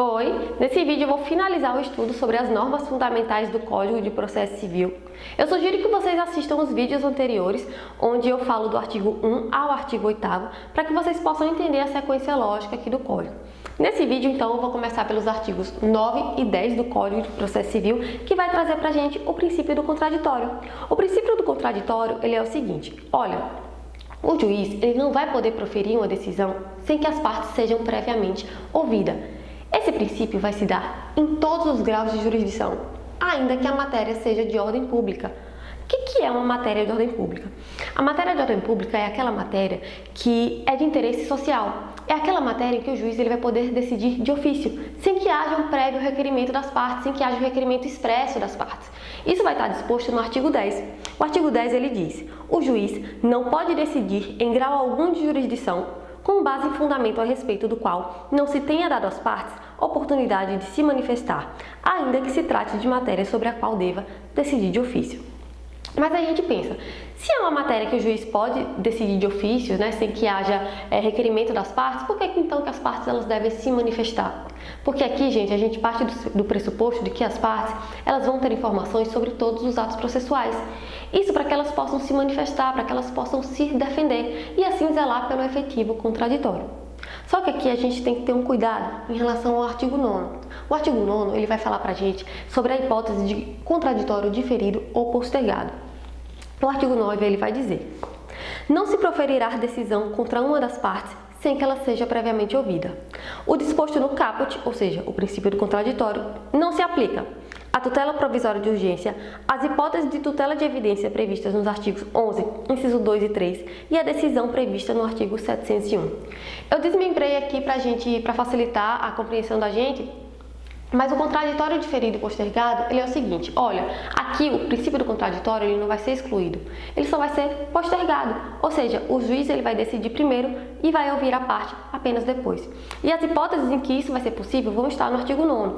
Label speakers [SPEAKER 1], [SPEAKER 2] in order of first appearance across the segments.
[SPEAKER 1] Oi! Nesse vídeo eu vou finalizar o estudo sobre as normas fundamentais do Código de Processo Civil. Eu sugiro que vocês assistam os vídeos anteriores, onde eu falo do artigo 1 ao artigo 8º, para que vocês possam entender a sequência lógica aqui do Código. Nesse vídeo, então, eu vou começar pelos artigos 9 e 10 do Código de Processo Civil, que vai trazer pra gente o princípio do contraditório. O princípio do contraditório, ele é o seguinte: olha, o juiz ele não vai poder proferir uma decisão sem que as partes sejam previamente ouvidas. Esse princípio vai se dar em todos os graus de jurisdição, ainda que a matéria seja de ordem pública. O que é uma matéria de ordem pública? A matéria de ordem pública é aquela matéria que é de interesse social. É aquela matéria em que o juiz ele vai poder decidir de ofício, sem que haja um prévio requerimento das partes, sem que haja um requerimento expresso das partes. Isso vai estar disposto no artigo 10. O artigo 10 ele diz: o juiz não pode decidir em grau algum de jurisdição com base em fundamento a respeito do qual não se tenha dado às partes oportunidade de se manifestar, ainda que se trate de matéria sobre a qual deva decidir de ofício. Mas aí a gente pensa, se é uma matéria que o juiz pode decidir de ofício, né, sem que haja requerimento das partes, por que então que as partes elas devem se manifestar? Porque aqui, gente, a gente parte do pressuposto de que as partes elas vão ter informações sobre todos os atos processuais. Isso para que elas possam se manifestar, para que elas possam se defender e assim zelar pelo efetivo contraditório. Só que aqui a gente tem que ter um cuidado em relação ao artigo 9º. O artigo 9º ele vai falar pra gente sobre a hipótese de contraditório diferido ou postergado. O artigo 9 ele vai dizer: não se proferirá decisão contra uma das partes sem que ela seja previamente ouvida. O disposto no caput, ou seja, o princípio do contraditório, não se aplica a tutela provisória de urgência, as hipóteses de tutela de evidência previstas nos artigos 11, inciso 2 e 3 e a decisão prevista no artigo 701. Eu desmembrei aqui para facilitar a compreensão da gente, mas o contraditório diferido e postergado, ele é o seguinte: olha, aqui o princípio do contraditório ele não vai ser excluído, ele só vai ser postergado, ou seja, o juiz ele vai decidir primeiro e vai ouvir a parte apenas depois. E as hipóteses em que isso vai ser possível vão estar no artigo 9º.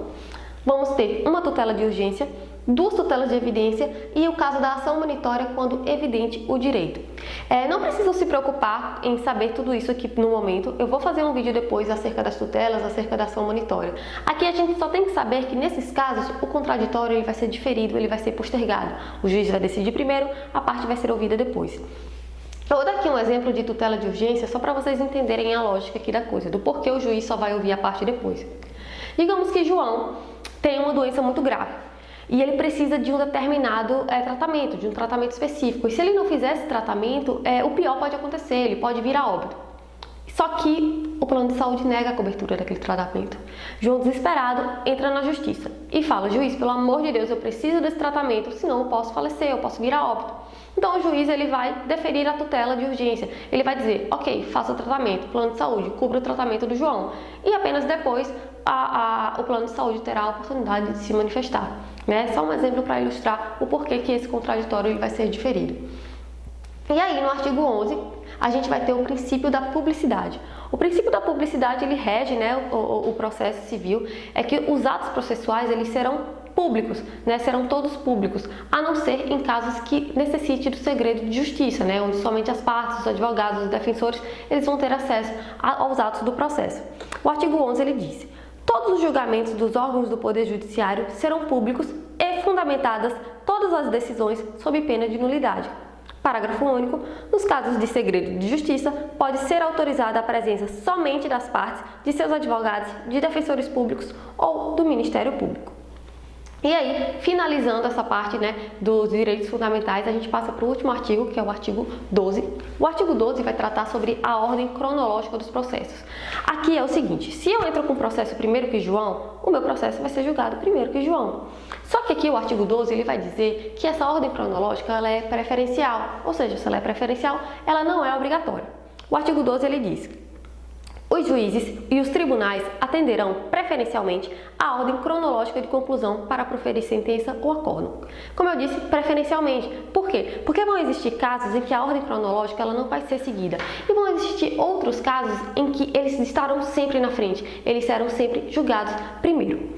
[SPEAKER 1] Vamos ter uma tutela de urgência, duas tutelas de evidência e o caso da ação monitória quando evidente o direito. Não precisam se preocupar em saber tudo isso aqui no momento, eu vou fazer um vídeo depois acerca das tutelas, acerca da ação monitória. Aqui a gente só tem que saber que nesses casos o contraditório ele vai ser diferido, ele vai ser postergado. O juiz vai decidir primeiro, a parte vai ser ouvida depois. Eu vou dar aqui um exemplo de tutela de urgência só para vocês entenderem a lógica aqui da coisa, do porquê o juiz só vai ouvir a parte depois. Digamos que João tem uma doença muito grave e ele precisa de um determinado tratamento, de um tratamento específico. E se ele não fizer esse tratamento, o pior pode acontecer, ele pode vir a óbito. Só que o plano de saúde nega a cobertura daquele tratamento. João, desesperado, entra na justiça e fala: juiz, pelo amor de Deus, eu preciso desse tratamento, senão eu posso falecer, eu posso vir a óbito. Então o juiz ele vai deferir a tutela de urgência. Ele vai dizer: ok, faça o tratamento, plano de saúde, cubra o tratamento do João. E apenas depois o plano de saúde terá a oportunidade de se manifestar. Né? Só um exemplo para ilustrar o porquê que esse contraditório ele vai ser diferido. E aí, no artigo 11, a gente vai ter o princípio da publicidade. O princípio da publicidade, ele rege, né, o processo civil, é que os atos processuais, eles serão públicos, né, serão todos públicos, a não ser em casos que necessite do segredo de justiça, né, onde somente as partes, os advogados, os defensores, eles vão ter acesso aos atos do processo. O artigo 11, ele diz: todos os julgamentos dos órgãos do Poder Judiciário serão públicos e fundamentadas todas as decisões sob pena de nulidade. Parágrafo único. Nos casos de segredo de justiça, pode ser autorizada a presença somente das partes, de seus advogados, de defensores públicos ou do Ministério Público. E aí, finalizando essa parte, né, dos direitos fundamentais, a gente passa para o último artigo, que é o artigo 12. O artigo 12 vai tratar sobre a ordem cronológica dos processos. Aqui é o seguinte: se eu entro com o processo primeiro que João, o meu processo vai ser julgado primeiro que João. Só que aqui o artigo 12 ele vai dizer que essa ordem cronológica ela é preferencial, ou seja, se ela é preferencial, ela não é obrigatória. O artigo 12 ele diz: os juízes e os tribunais atenderão preferencialmente à ordem cronológica de conclusão para proferir sentença ou acórdão. Como eu disse, preferencialmente. Por quê? Porque vão existir casos em que a ordem cronológica ela não vai ser seguida. E vão existir outros casos em que eles estarão sempre na frente. Eles serão sempre julgados primeiro.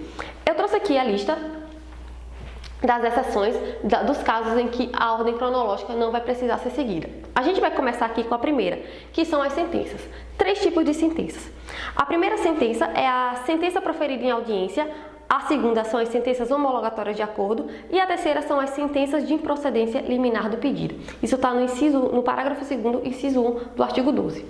[SPEAKER 1] Eu trouxe aqui a lista das exceções dos casos em que a ordem cronológica não vai precisar ser seguida. A gente vai começar aqui com a primeira, que são as sentenças. 3 tipos de sentenças. A primeira sentença é a sentença proferida em audiência, a segunda são as sentenças homologatórias de acordo e a terceira são as sentenças de improcedência liminar do pedido. Isso está no parágrafo 2º, inciso 1 do artigo 12.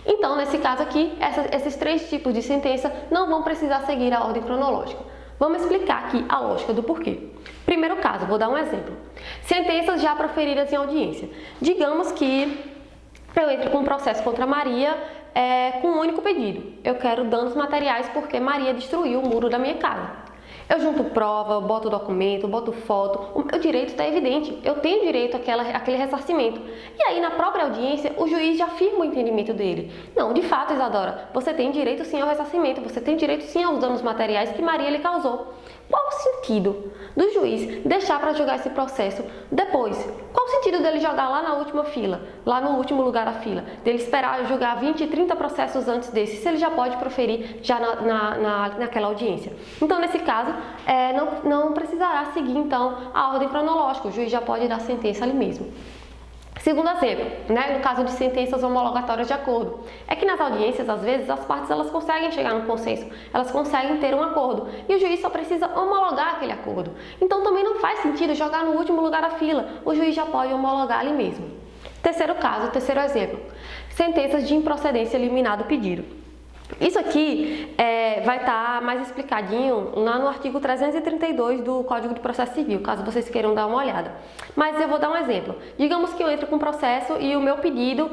[SPEAKER 1] Então, nesse caso aqui, esses 3 tipos de sentença não vão precisar seguir a ordem cronológica. Vamos explicar aqui a lógica do porquê. Primeiro caso, vou dar um exemplo. Sentenças já proferidas em audiência. Digamos que eu entro com um processo contra Maria com um único pedido. Eu quero danos materiais porque Maria destruiu o muro da minha casa. Eu junto prova, eu boto documento, boto foto, o meu direito está evidente, eu tenho direito àquele ressarcimento. E aí, na própria audiência, o juiz já afirma o entendimento dele. Não, de fato, Isadora, você tem direito sim ao ressarcimento, você tem direito sim aos danos materiais que Maria lhe causou. Qual o sentido do juiz deixar para julgar esse processo depois? Qual o sentido dele jogar lá na última fila, lá no último lugar da fila? Dele esperar julgar 20, 30 processos antes desse, se ele já pode proferir já naquela audiência? Então, nesse caso, não precisará seguir, então, a ordem cronológica. O juiz já pode dar sentença ali mesmo. Segundo exemplo, no caso de sentenças homologatórias de acordo, é que nas audiências, às vezes, as partes elas conseguem chegar num consenso, elas conseguem ter um acordo e o juiz só precisa homologar aquele acordo. Então também não faz sentido jogar no último lugar da fila, o juiz já pode homologar ali mesmo. Terceiro caso, terceiro exemplo, sentenças de improcedência liminar do pedido. Isso aqui vai estar mais explicadinho lá no artigo 332 do Código de Processo Civil, caso vocês queiram dar uma olhada. Mas eu vou dar um exemplo. Digamos que eu entro com um processo e o meu pedido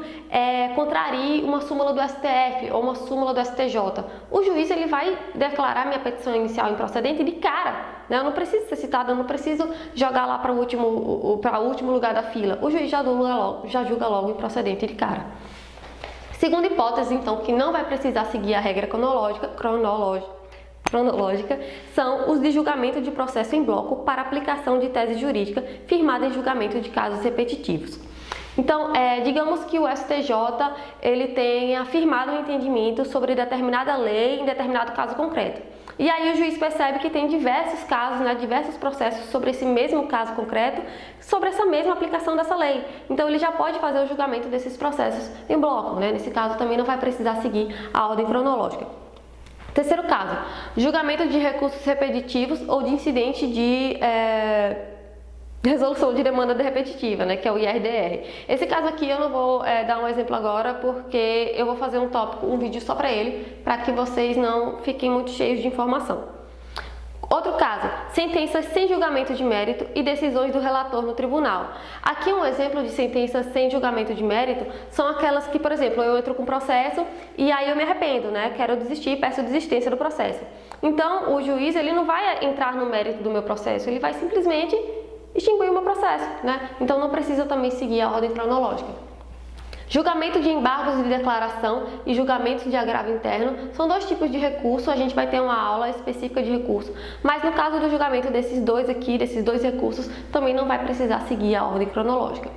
[SPEAKER 1] contrarie uma súmula do STF ou uma súmula do STJ. O juiz ele vai declarar minha petição inicial improcedente de cara. Eu não preciso ser citado, eu não preciso jogar lá para o último lugar da fila. O juiz já julga logo improcedente de cara. Segunda hipótese, então, que não vai precisar seguir a regra cronológica, são os de julgamento de processo em bloco para aplicação de tese jurídica firmada em julgamento de casos repetitivos. Então, digamos que o STJ ele tenha firmado um entendimento sobre determinada lei em determinado caso concreto. E aí o juiz percebe que tem diversos casos, diversos processos sobre esse mesmo caso concreto, sobre essa mesma aplicação dessa lei. Então ele já pode fazer o julgamento desses processos em bloco, Nesse caso também não vai precisar seguir a ordem cronológica. Terceiro caso, julgamento de recursos repetitivos ou de incidente de resolução de demanda repetitiva, que é o IRDR. Esse caso aqui eu não vou dar um exemplo agora, porque eu vou fazer um vídeo só para ele, para que vocês não fiquem muito cheios de informação. Outro caso, sentenças sem julgamento de mérito e decisões do relator no tribunal. Aqui um exemplo de sentenças sem julgamento de mérito são aquelas que, por exemplo, eu entro com um processo e aí eu me arrependo, quero desistir, peço desistência do processo. Então, o juiz ele não vai entrar no mérito do meu processo, ele vai simplesmente extinguir o meu processo, Então não precisa também seguir a ordem cronológica. Julgamento de embargos de declaração e julgamento de agravo interno são 2 tipos de recurso, a gente vai ter uma aula específica de recurso, mas no caso do julgamento desses dois recursos, também não vai precisar seguir a ordem cronológica.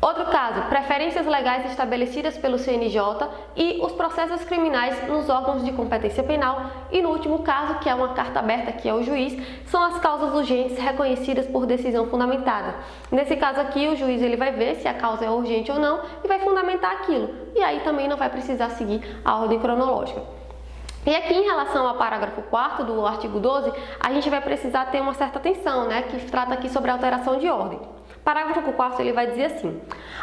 [SPEAKER 1] Outro caso, preferências legais estabelecidas pelo CNJ e os processos criminais nos órgãos de competência penal. E no último caso, que é uma carta aberta aqui ao juiz, são as causas urgentes reconhecidas por decisão fundamentada. Nesse caso aqui, o juiz ele vai ver se a causa é urgente ou não e vai fundamentar aquilo. E aí também não vai precisar seguir a ordem cronológica. E aqui em relação ao parágrafo 4º do artigo 12, a gente vai precisar ter uma certa atenção, que trata aqui sobre a alteração de ordem. Parágrafo 4º ele vai dizer assim: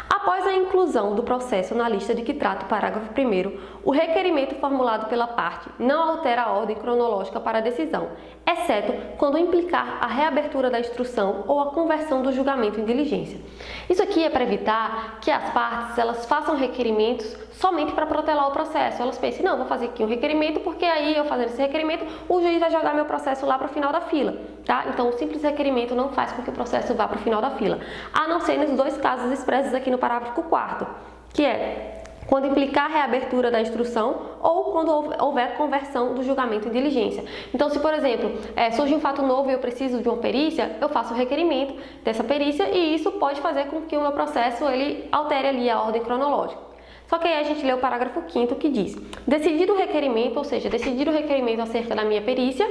[SPEAKER 1] após a inclusão do processo na lista de que trata o parágrafo 1º, o requerimento formulado pela parte não altera a ordem cronológica para a decisão, exceto quando implicar a reabertura da instrução ou a conversão do julgamento em diligência. Isso aqui é para evitar que as partes elas façam requerimentos somente para protelar o processo. Elas pensem, não, vou fazer aqui um requerimento porque aí eu fazendo esse requerimento, o juiz vai jogar meu processo lá para o final da fila, Então, o simples requerimento não faz com que o processo vá para o final da fila, a não ser nos 2 casos expressos aqui no parágrafo 4º, que é quando implicar a reabertura da instrução ou quando houver conversão do julgamento em diligência. Então, se, por exemplo, surge um fato novo e eu preciso de uma perícia, eu faço o requerimento dessa perícia e isso pode fazer com que o meu processo ele altere ali a ordem cronológica. Só que aí a gente lê o parágrafo 5º que diz: decidido o requerimento, ou seja, decidido o requerimento acerca da minha perícia,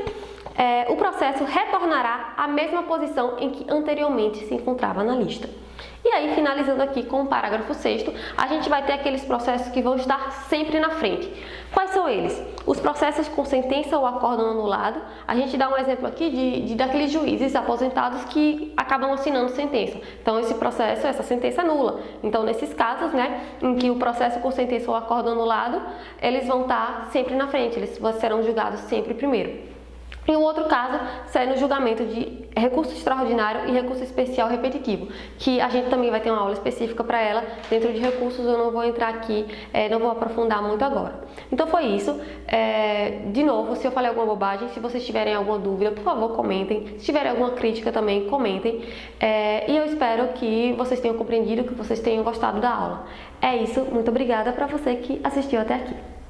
[SPEAKER 1] o processo retornará à mesma posição em que anteriormente se encontrava na lista. E aí, finalizando aqui com o parágrafo 6º, a gente vai ter aqueles processos que vão estar sempre na frente. Quais são eles? Os processos com sentença ou acórdão anulado. A gente dá um exemplo aqui daqueles juízes aposentados que acabam assinando sentença. Então, esse processo, essa sentença é nula. Então, nesses casos, né, em que o processo com sentença ou acórdão anulado, eles vão estar sempre na frente, eles serão julgados sempre primeiro. E um outro caso será no julgamento de recurso extraordinário e recurso especial repetitivo, que a gente também vai ter uma aula específica para ela. Dentro de recursos eu não vou entrar aqui, não vou aprofundar muito agora. Então foi isso. De novo, se eu falei alguma bobagem, se vocês tiverem alguma dúvida, por favor comentem. Se tiverem alguma crítica também, comentem. E eu espero que vocês tenham compreendido, que vocês tenham gostado da aula. É isso, muito obrigada para você que assistiu até aqui.